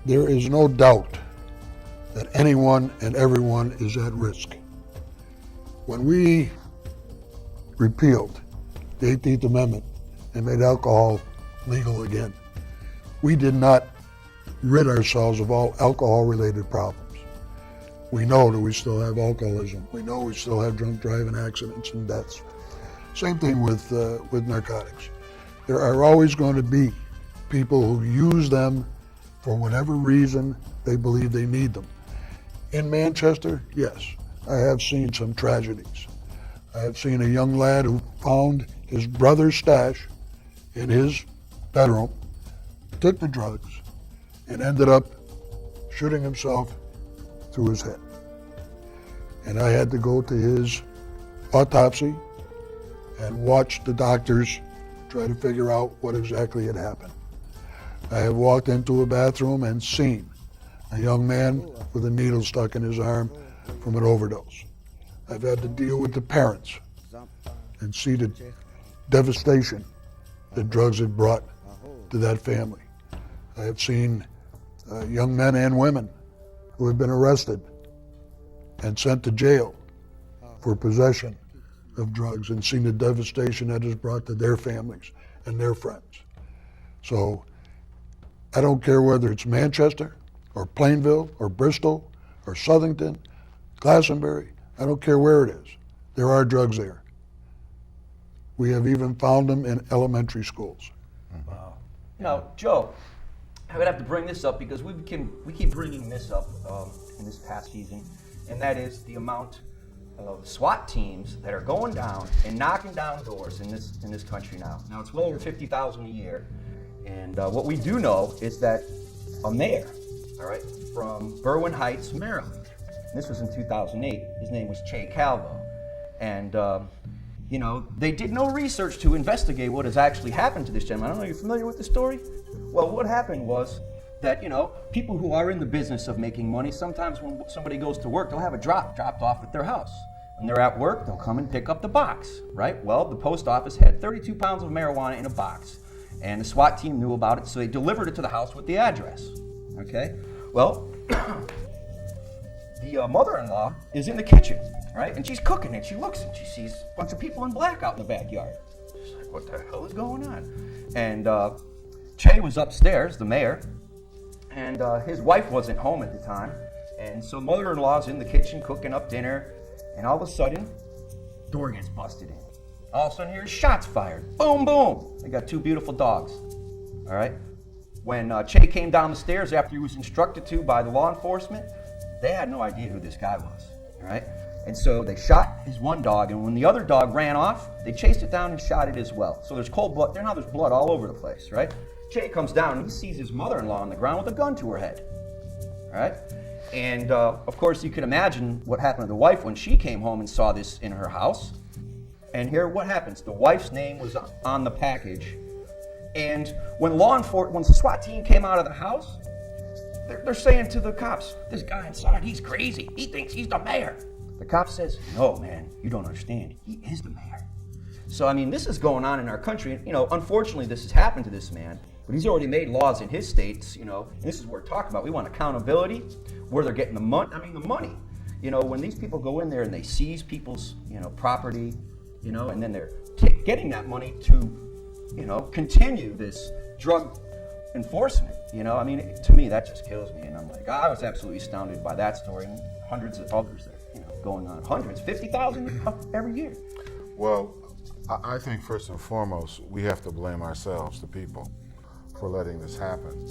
There is no doubt that anyone and everyone is at risk. When we repealed the 18th Amendment and made alcohol legal again, we did not rid ourselves of all alcohol-related problems. We know that we still have alcoholism. We know we still have drunk driving accidents and deaths. Same thing with narcotics. There are always going to be people who use them for whatever reason they believe they need them. In Manchester, yes, I have seen some tragedies. I have seen a young lad who found his brother's stash in his bedroom, took the drugs, and ended up shooting himself through his head. And I had to go to his autopsy and watch the doctors try to figure out what exactly had happened. I have walked into a bathroom and seen a young man with a needle stuck in his arm from an overdose. I've had to deal with the parents and see the devastation that drugs have brought to that family. I have seen young men and women who have been arrested and sent to jail for possession of drugs and seen the devastation that is brought to their families and their friends. So I don't care whether it's Manchester or Plainville or Bristol or Southington, Glastonbury, I don't care where it is. There are drugs there. We have even found them in elementary schools. Wow. Now, Joe, I would have to bring this up because we keep bringing this up in this past season, and that is the amount of SWAT teams that are going down and knocking down doors in this country now. Now, it's well over 50,000 a year, and what we do know is that a mayor, all right, from Berwyn Heights, Maryland, and this was in 2008, his name was Che Calvo, and they did no research to investigate what has actually happened to this gentleman. I don't know, you're familiar with the story? Well, what happened was that, people who are in the business of making money, sometimes when somebody goes to work, they'll have a dropped off at their house. When they're at work, they'll come and pick up the box, right? Well, the post office had 32 pounds of marijuana in a box, and the SWAT team knew about it, so they delivered it to the house with the address, okay? Well, the mother-in-law is in the kitchen, right? And she's cooking, and she looks, and she sees a bunch of people in black out in the backyard. She's like, what the hell is going on? And Che was upstairs, the mayor, and his wife wasn't home at the time. And so mother-in-law's in the kitchen cooking up dinner, and all of a sudden, door gets busted in. All of a sudden, here's shots fired. Boom, boom. They got two beautiful dogs, all right? When Che came down the stairs after he was instructed to by the law enforcement, they had no idea who this guy was, all right? And so they shot his one dog, and when the other dog ran off, they chased it down and shot it as well. So there's cold blood. Now there's blood all over the place, right? Che comes down, and he sees his mother-in-law on the ground with a gun to her head, all right? And of course, you can imagine what happened to the wife when she came home and saw this in her house. And here, what happens? The wife's name was on the package. And when the SWAT team came out of the house, they're saying to the cops, this guy inside, he's crazy. He thinks he's the mayor. The cop says, no, man, you don't understand. He is the mayor. So, I mean, this is going on in our country. Unfortunately, this has happened to this man. But he's already made laws in his states, and this is what we're talking about. We want accountability, where they're getting the money. I mean, the money. When these people go in there and they seize people's, property, and then they're getting that money to, continue this drug enforcement. I mean, to me, that just kills me. And I'm like, I was absolutely astounded by that story and hundreds of others that, going on. Hundreds, 50,000 every year. Well, I think first and foremost, we have to blame ourselves, the people, for letting this happen.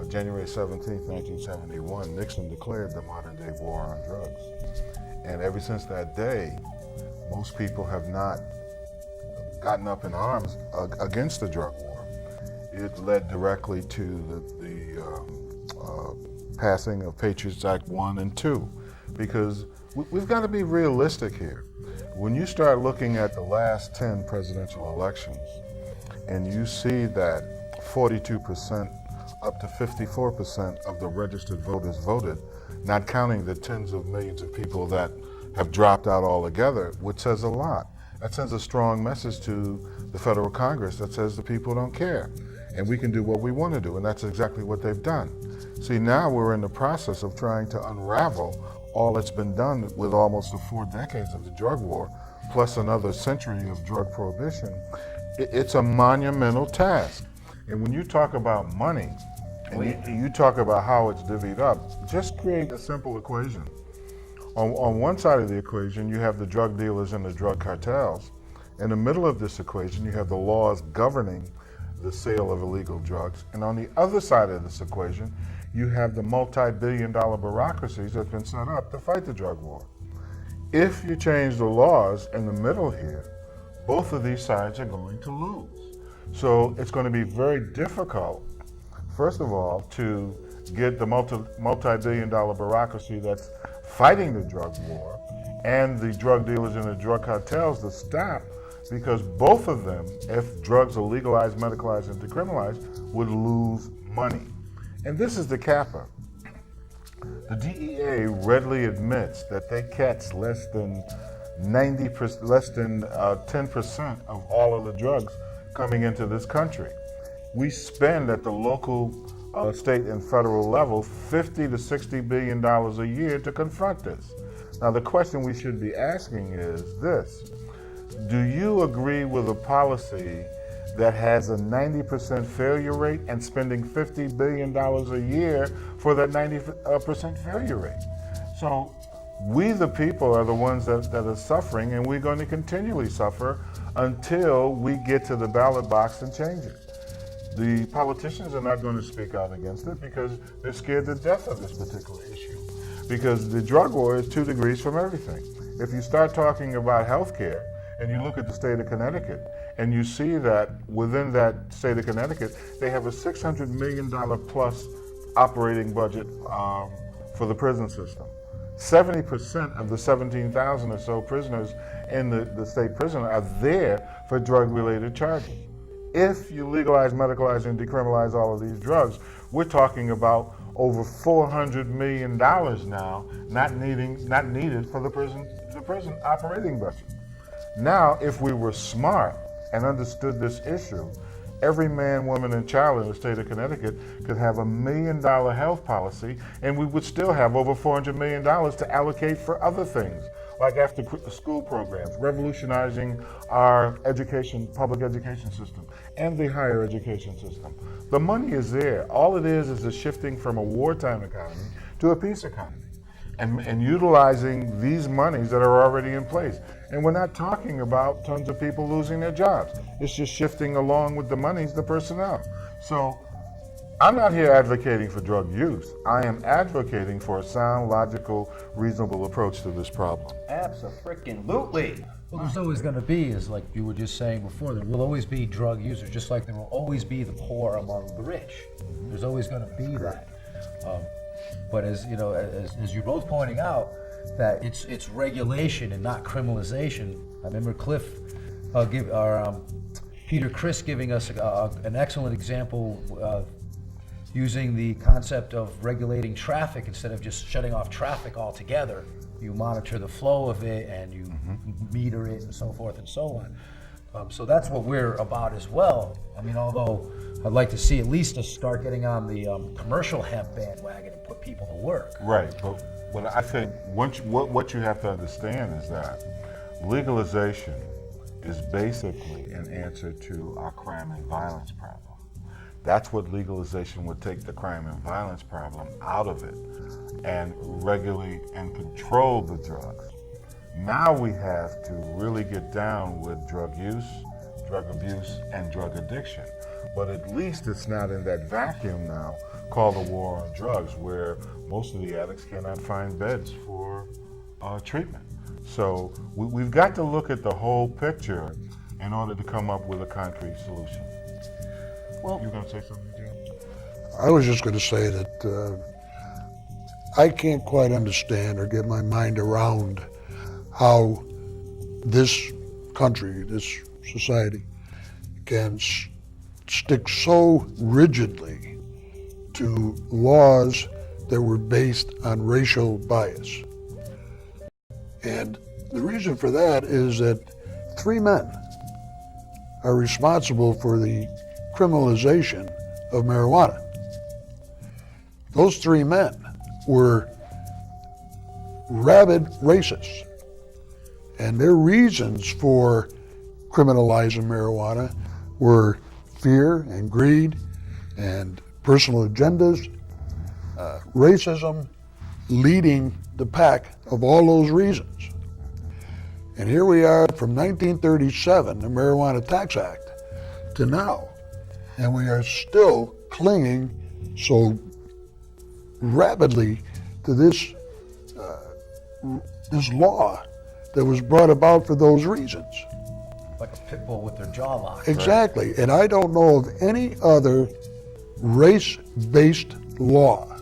January 17th, 1971, Nixon declared the modern-day war on drugs. And ever since that day, most people have not gotten up in arms against the drug war. It led directly to the passing of Patriots Act 1 and 2, because we've got to be realistic here. When you start looking at the last 10 presidential elections, and you see that 42% up to 54% of the registered voters voted, not counting the tens of millions of people that have dropped out altogether, which says a lot. That sends a strong message to the federal Congress that says the people don't care. and we can do what we want to do, and that's exactly what they've done. See, now we're in the process of trying to unravel all that's been done with almost the 4 decades of the drug war, plus another century of drug prohibition. It's a monumental task. And when you talk about money, and you talk about how it's divvied up, just create a simple equation. On one side of the equation, you have the drug dealers and the drug cartels. In the middle of this equation, you have the laws governing the sale of illegal drugs. And on the other side of this equation, you have the multi-billion-dollar bureaucracies that have been set up to fight the drug war. If you change the laws in the middle here, both of these sides are going to lose. So it's going to be very difficult, first of all, to get the multi-billion-dollar bureaucracy that's fighting the drug war and the drug dealers and the drug cartels to stop, because both of them, if drugs are legalized, medicalized, and decriminalized, would lose money. And this is the capper. The DEA readily admits that they catch less than 10% of all of the drugs coming into this country. We spend at the local, state, and federal level $50 to $60 billion a year to confront this. Now, the question we should be asking is this: do you agree with a policy that has a 90% failure rate and spending $50 billion a year for that 90% failure rate? So we, the people, are the ones that are suffering, and we're going to continually suffer until we get to the ballot box and change it. The politicians are not going to speak out against it because they're scared to death of this particular issue. Because the drug war is 2 degrees from everything. If you start talking about health care, and you look at the state of Connecticut, and you see that within that state of Connecticut, they have a $600 million plus operating budget for the prison system. 70% of the 17,000 or so prisoners in the state prison are there for drug-related charges. If you legalize, medicalize, and decriminalize all of these drugs, we're talking about over $400 million now not needed for the prison operating budget. Now, if we were smart and understood this issue, every man, woman, and child in the state of Connecticut could have $1 million health policy, and we would still have over $400 million to allocate for other things, like after school programs, revolutionizing our public education system, and the higher education system. The money is there. All it is a shifting from a wartime economy to a peace economy, and utilizing these monies that are already in place. And we're not talking about tons of people losing their jobs. It's just shifting along with the monies, the personnel. So I'm not here advocating for drug use. I am advocating for a sound, logical, reasonable approach to this problem. Abso-freaking-lutely. Well, there's always going to be, as like you were just saying before, there will always be drug users, just like there will always be the poor among the rich. There's always going to be that. But as you know, as you're both pointing out, that it's regulation and not criminalization. I remember Peter Criss giving us an excellent example using the concept of regulating traffic instead of just shutting off traffic altogether. You monitor the flow of it and you meter it and so forth and so on. So that's what we're about as well. I mean, although I'd like to see at least us start getting on the commercial hemp bandwagon and put people to work. Right, but I think what you have to understand is that legalization is basically an answer to our crime and violence problem. That's what legalization would take the crime and violence problem out of it and regulate and control the drugs. Now we have to really get down with drug use, drug abuse, and drug addiction. But at least it's not in that vacuum now called the war on drugs, where most of the addicts cannot find beds for treatment. So we've got to look at the whole picture in order to come up with a concrete solution. Well, you going to say something, Jim? I was just going to say that I can't quite understand or get my mind around how this country, this society, can stick so rigidly to laws that were based on racial bias. And the reason for that is that 3 men are responsible for the decriminalization of marijuana. Those three men were rabid racists, and their reasons for criminalizing marijuana were fear and greed and personal agendas, racism leading the pack of all those reasons. And here we are from 1937, the Marijuana Tax Act, to now, and we are still clinging so rapidly to this law that was brought about for those reasons. Like a pit bull with their jaw locked. Exactly, and I don't know of any other race-based law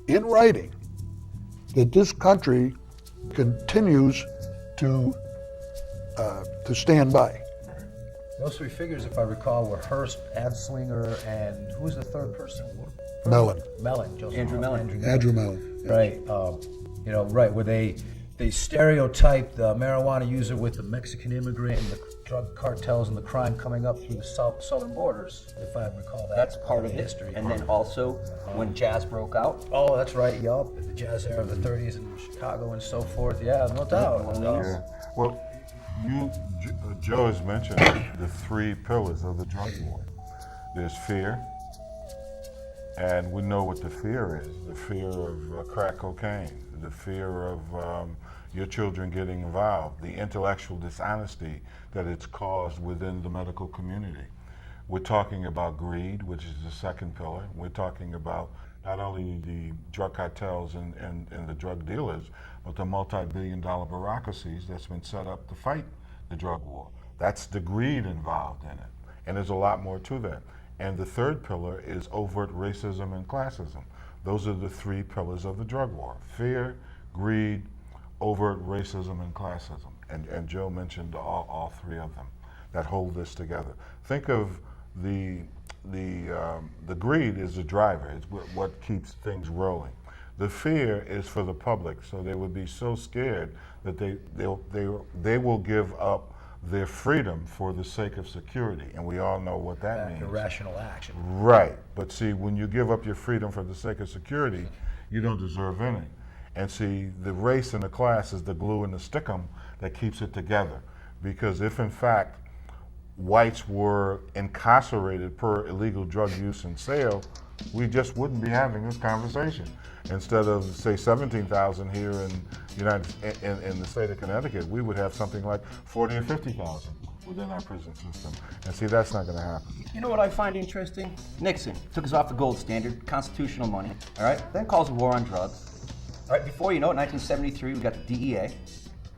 in writing that this country continues to stand by. Those three figures, if I recall, were Hearst, Adslinger, and who was the third person? Mellon. Mellon. Joseph Andrew Mellon. Andrew Mellon. Yes. Right. Where they stereotype the marijuana user with the Mexican immigrant and the drug cartels and the crime coming up through the southern borders, if I recall that. That's part of history. And then also, when jazz broke out, Oh, that's right, yup. The jazz era of the 30s in Chicago and so forth. Yeah, no doubt. Yeah. Well, Joe has mentioned the three pillars of the drug war. There's fear, and we know what the fear is. The fear of crack cocaine, the fear of your children getting involved, the intellectual dishonesty that it's caused within the medical community. We're talking about greed, which is the second pillar. We're talking about not only the drug cartels and the drug dealers, but the multi-billion-dollar bureaucracies that's been set up to fight the drug war. That's the greed involved in it. And there's a lot more to that. And the third pillar is overt racism and classism. Those are the three pillars of the drug war: fear, greed, overt racism, and classism. And Joe mentioned all three of them that hold this together. Think of the greed is the driver. It's what keeps things rolling. The fear is for the public, so they would be so scared that they will give up their freedom for the sake of security, and we all know what that means. Irrational action. Right, but see, when you give up your freedom for the sake of security, you don't deserve any. And see, the race and the class is the glue and the stickum that keeps it together. Because if in fact whites were incarcerated per illegal drug use and sale, we just wouldn't be having this conversation. Instead of, say, 17,000 here in the state of Connecticut, we would have something like 40 or 50,000 within our prison system. And see, that's not going to happen. you know what I find interesting? Nixon took us off the gold standard, constitutional money, all right? Then calls a war on drugs. All right, before you know it, 1973, we got the DEA.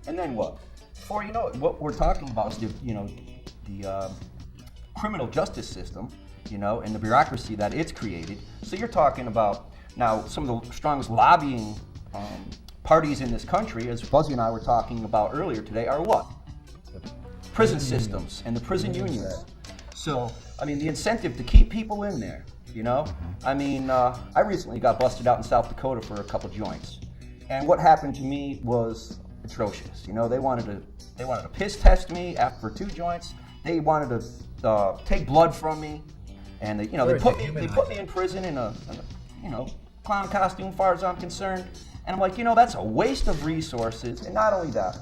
And then what? Before you know it, what we're talking about is the criminal justice system, and the bureaucracy that it's created. So you're talking about now some of the strongest lobbying parties in this country, as Buzzy and I were talking about earlier today, are what? Prison systems and the prison unions. So, the incentive to keep people in there, I recently got busted out in South Dakota for a couple joints. And what happened to me was atrocious. They wanted to piss test me after 2 joints. They wanted to take blood from me. And they put me in prison in a clown costume, as far as I'm concerned. And I'm like, that's a waste of resources. And not only that,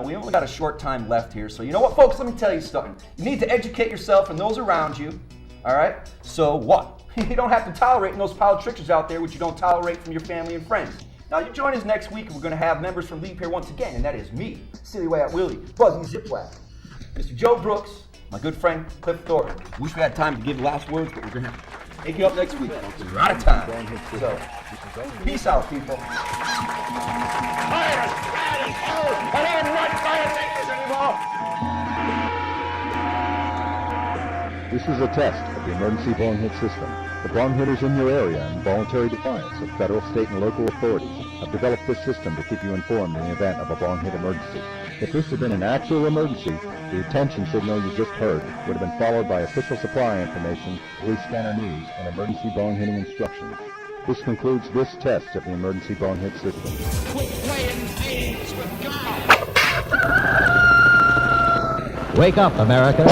we only got a short time left here. So you know what, folks? Let me tell you something. You need to educate yourself and those around you. All right? So what? You don't have to tolerate those politicians out there, which you don't tolerate from your family and friends. Now you join us next week, and we're going to have members from L.E.A.P here once again, and that is me, Silly Willy, Buzzy, Zipwak, Mr. Joe Brooks, my good friend Cliff Thornton. Wish we had time to give the last words, but we're going to have to take you up next week. We're out of time. So, peace out, people. Fire! Fire! Oh! I don't want fire makers anymore! This is a test of the emergency bong hit system. The bong hitters in your area, in voluntary defiance of federal, state, and local authorities, have developed this system to keep you informed in the event of a bong hit emergency. If this had been an actual emergency, the attention signal you just heard would have been followed by official supply information, police scanner news, and emergency bong hitting instructions. This concludes this test of the emergency bong hit system. Quit playing games with God! Wake up, America.